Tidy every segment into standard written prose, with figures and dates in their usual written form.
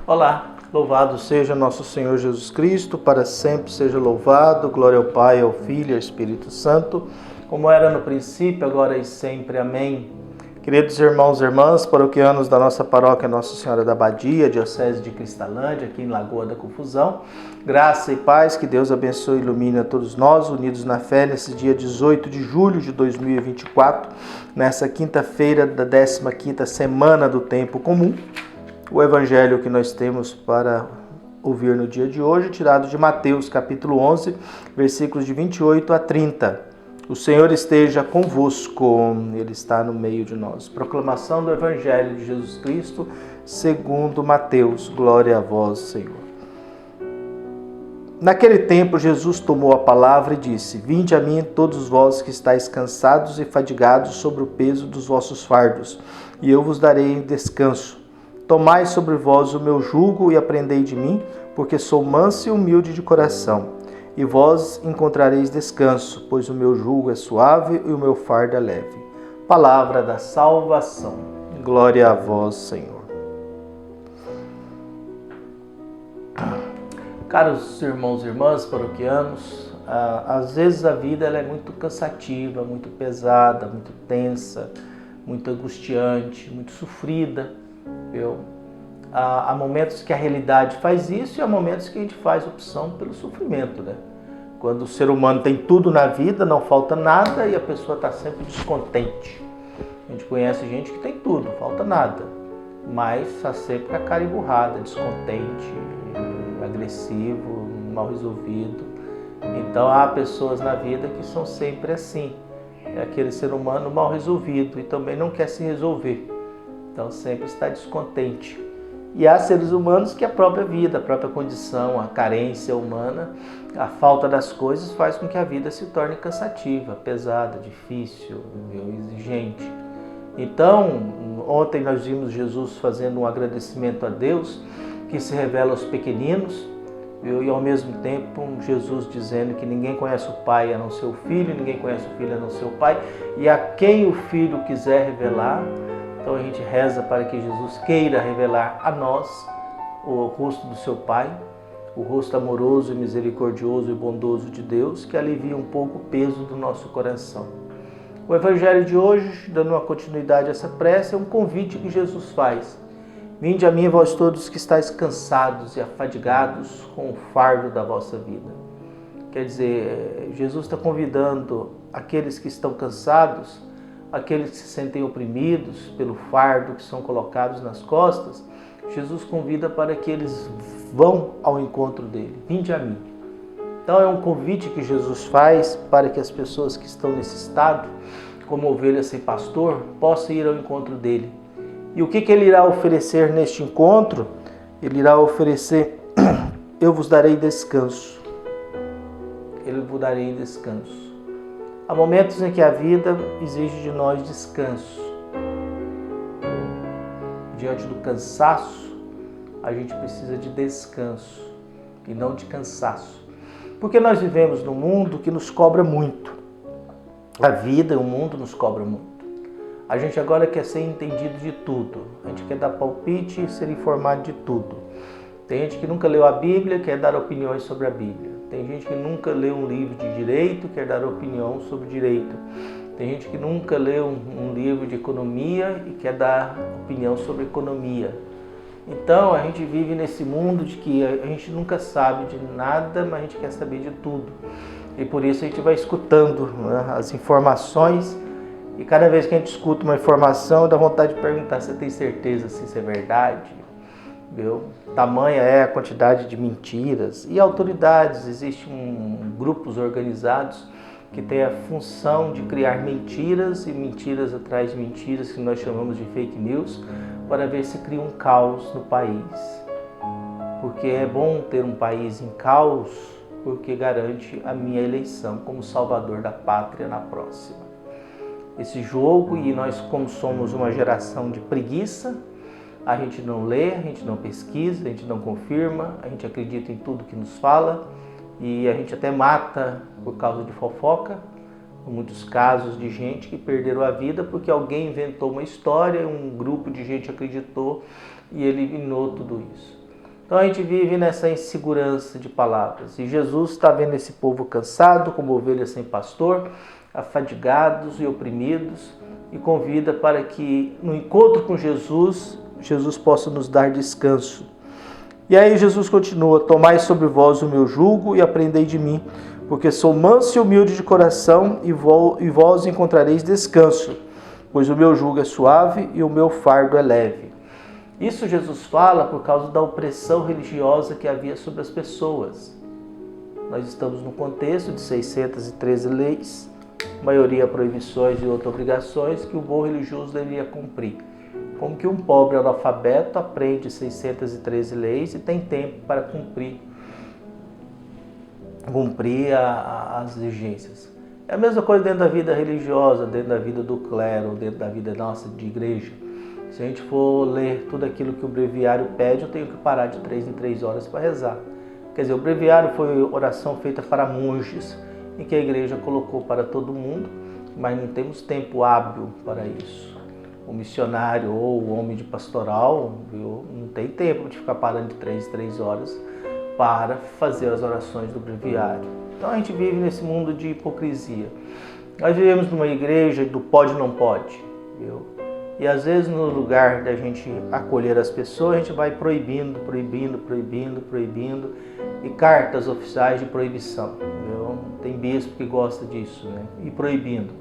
Olá, louvado seja nosso Senhor Jesus Cristo, para sempre seja louvado, glória ao Pai, ao Filho e ao Espírito Santo, como era no princípio, agora e sempre. Amém. Queridos irmãos e irmãs, paroquianos da nossa paróquia Nossa Senhora da Badia, Diocese de Cristalândia, aqui em Lagoa da Confusão, graça e paz, que Deus abençoe e ilumine a todos nós, unidos na fé, nesse dia 18 de julho de 2024, nessa quinta-feira da 15ª semana do Tempo Comum. O evangelho que nós temos para ouvir no dia de hoje, tirado de Mateus, capítulo 11, versículos de 28 a 30. O Senhor esteja convosco, Ele está no meio de nós. Proclamação do evangelho de Jesus Cristo, segundo Mateus. Glória a vós, Senhor. Naquele tempo, Jesus tomou a palavra e disse: Vinde a mim todos vós que estáis cansados e fadigados sobre o peso dos vossos fardos, e eu vos darei descanso. Tomai sobre vós o meu jugo e aprendei de mim, porque sou manso e humilde de coração. E vós encontrareis descanso, pois o meu jugo é suave e o meu fardo é leve. Palavra da salvação. Glória a vós, Senhor. Caros irmãos e irmãs paroquianos, às vezes a vida ela é muito cansativa, muito pesada, muito tensa, muito angustiante, muito sofrida. Há momentos que a realidade faz isso e há momentos que a gente faz opção pelo sofrimento, né? Quando o ser humano tem tudo na vida, não falta nada e a pessoa está sempre descontente. A gente conhece gente que tem tudo, não falta nada, mas está sempre com a cara emburrada, descontente, agressivo, mal resolvido. Então há pessoas na vida que são sempre assim. É aquele ser humano mal resolvido e também não quer se resolver. Então sempre está descontente. E há seres humanos que a própria vida, a própria condição, a carência humana, a falta das coisas faz com que a vida se torne cansativa, pesada, difícil, exigente. Então, ontem nós vimos Jesus fazendo um agradecimento a Deus, que se revela aos pequeninos, e ao mesmo tempo Jesus dizendo que ninguém conhece o Pai a não ser o Filho, ninguém conhece o Filho a não ser o Pai, e a quem o Filho quiser revelar. Então a gente reza para que Jesus queira revelar a nós o rosto do seu Pai, o rosto amoroso e misericordioso e bondoso de Deus, que alivia um pouco o peso do nosso coração. O Evangelho de hoje, dando uma continuidade a essa prece, é um convite que Jesus faz. Vinde a mim, vós todos que estáis cansados e afadigados com o fardo da vossa vida. Quer dizer, Jesus está convidando aqueles que estão cansados, aqueles que se sentem oprimidos pelo fardo que são colocados nas costas. Jesus convida para que eles vão ao encontro dele. Vinde a mim. Então é um convite que Jesus faz para que as pessoas que estão nesse estado, como ovelhas sem pastor, possam ir ao encontro dele. E o que ele irá oferecer neste encontro? Ele irá oferecer: eu vos darei descanso. Eu vos darei descanso. Há momentos em que a vida exige de nós descanso. Diante do cansaço, a gente precisa de descanso e não de cansaço. Porque nós vivemos num mundo que nos cobra muito. A vida e o mundo nos cobram muito. A gente agora quer ser entendido de tudo. A gente quer dar palpite e ser informado de tudo. Tem gente que nunca leu a Bíblia, quer dar opiniões sobre a Bíblia. Tem gente que nunca leu um livro de direito, quer dar opinião sobre direito. Tem gente que nunca leu um livro de economia e quer dar opinião sobre economia. Então a gente vive nesse mundo de que a gente nunca sabe de nada, mas a gente quer saber de tudo. E por isso a gente vai escutando, né, as informações, e cada vez que a gente escuta uma informação, dá vontade de perguntar: você tem certeza se isso é verdade? Tamanha é a quantidade de mentiras. E autoridades, existem grupos organizados que têm a função de criar mentiras e mentiras atrás de mentiras, que nós chamamos de fake news, para ver se cria um caos no país. Porque é bom ter um país em caos, porque garante a minha eleição como salvador da pátria na próxima. Esse jogo, e nós, como somos uma geração de preguiça, a gente não lê, a gente não pesquisa, a gente não confirma, a gente acredita em tudo que nos fala e a gente até mata por causa de fofoca. Muitos casos de gente que perderam a vida porque alguém inventou uma história, um grupo de gente acreditou e eliminou tudo isso. Então a gente vive nessa insegurança de palavras. E Jesus está vendo esse povo cansado, como ovelhas sem pastor, afadigados e oprimidos, e convida para que no encontro com Jesus, Jesus possa nos dar descanso. E aí Jesus continua: tomai sobre vós o meu jugo e aprendei de mim, porque sou manso e humilde de coração, e vós encontrareis descanso, pois o meu jugo é suave e o meu fardo é leve. Isso Jesus fala por causa da opressão religiosa que havia sobre as pessoas. Nós estamos no contexto de 613 leis, maioria proibições e outras obrigações que o bom religioso deveria cumprir. Como que um pobre analfabeto aprende 613 leis e tem tempo para cumprir as exigências. É a mesma coisa dentro da vida religiosa, dentro da vida do clero, dentro da vida nossa de igreja. Se a gente for ler tudo aquilo que o breviário pede, eu tenho que parar de 3 em 3 horas para rezar. Quer dizer, o breviário foi oração feita para monges, em que a igreja colocou para todo mundo, mas não temos tempo hábil para isso. O missionário ou o homem de pastoral, não tem tempo de ficar parando de 3 em 3 horas para fazer as orações do breviário. Então a gente vive nesse mundo de hipocrisia. Nós vivemos numa igreja do pode não pode, viu? E às vezes no lugar da gente acolher as pessoas, a gente vai proibindo, e cartas oficiais de proibição, viu? Tem bispo que gosta disso, né? E proibindo.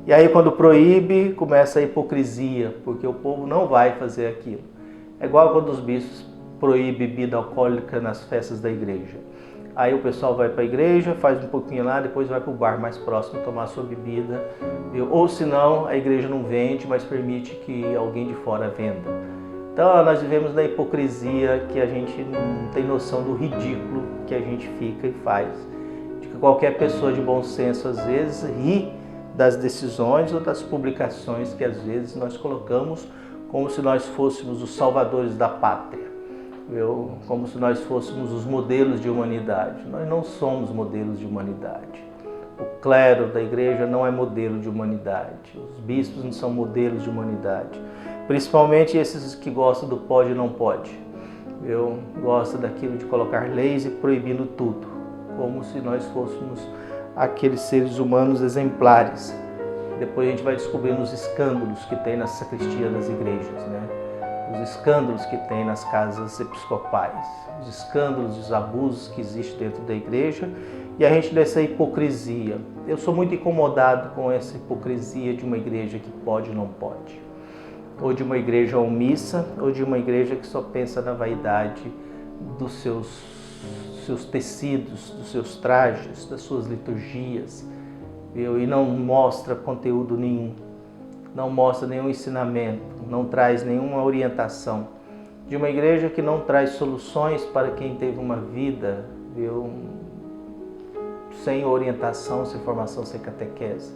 E aí quando proíbe, começa a hipocrisia, porque o povo não vai fazer aquilo. É igual quando os bispos proíbem bebida alcoólica nas festas da igreja. Aí o pessoal vai para a igreja, faz um pouquinho lá, depois vai para o bar mais próximo tomar sua bebida. Viu? Ou senão a igreja não vende, mas permite que alguém de fora venda. Então nós vivemos na hipocrisia, que a gente não tem noção do ridículo que a gente fica e faz. De que qualquer pessoa de bom senso às vezes ri das decisões ou das publicações que às vezes nós colocamos como se nós fôssemos os salvadores da pátria. Como se nós fôssemos os modelos de humanidade. Nós não somos modelos de humanidade. O clero da igreja não é modelo de humanidade. Os bispos não são modelos de humanidade. Principalmente esses que gostam do pode e não pode. Gosto daquilo de colocar leis e proibindo tudo. Como se nós fôssemos aqueles seres humanos exemplares. Depois a gente vai descobrindo os escândalos que tem na sacristia das igrejas, né? Os escândalos que tem nas casas episcopais, os escândalos, os abusos que existem dentro da igreja e a gente dessa hipocrisia. Eu sou muito incomodado com essa hipocrisia de uma igreja que pode e não pode, ou de uma igreja omissa, ou de uma igreja que só pensa na vaidade dos seus tecidos, dos seus trajes, das suas liturgias, e não mostra conteúdo nenhum. Não mostra nenhum ensinamento, não traz nenhuma orientação. De uma igreja que não traz soluções para quem teve uma vida, sem orientação, sem formação, sem catequese.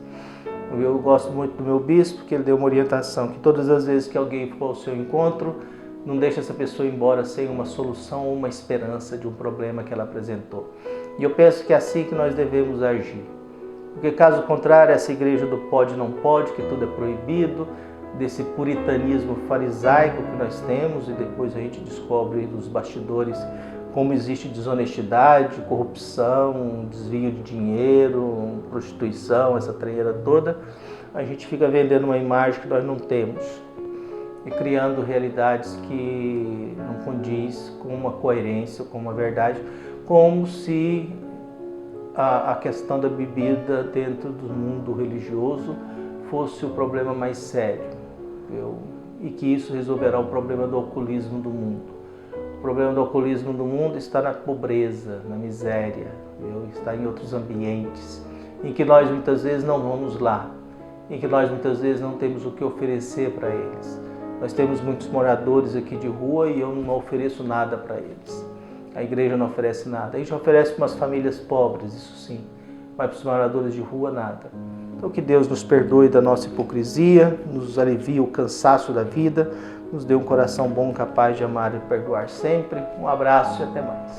Eu gosto muito do meu bispo, que ele deu uma orientação, que todas as vezes que alguém for ao seu encontro, não deixa essa pessoa ir embora sem uma solução ou uma esperança de um problema que ela apresentou. E eu penso que é assim que nós devemos agir. Porque caso contrário, essa igreja do pode e não pode, que tudo é proibido, desse puritanismo farisaico que nós temos, e depois a gente descobre nos bastidores como existe desonestidade, corrupção, desvio de dinheiro, prostituição, essa trejeira toda, a gente fica vendendo uma imagem que nós não temos e criando realidades que não condiz com uma coerência, com uma verdade, como se a questão da bebida dentro do mundo religioso fosse o problema mais sério, e que isso resolverá o problema do alcoolismo do mundo. O problema do alcoolismo do mundo está na pobreza, na miséria, está em outros ambientes, em que nós muitas vezes não vamos lá, em que nós muitas vezes não temos o que oferecer para eles. Nós temos muitos moradores aqui de rua e eu não ofereço nada para eles. A igreja não oferece nada. A gente oferece para umas famílias pobres, isso sim, mas para os moradores de rua, nada. Então que Deus nos perdoe da nossa hipocrisia, nos alivie o cansaço da vida, nos dê um coração bom, capaz de amar e perdoar sempre. Um abraço e até mais.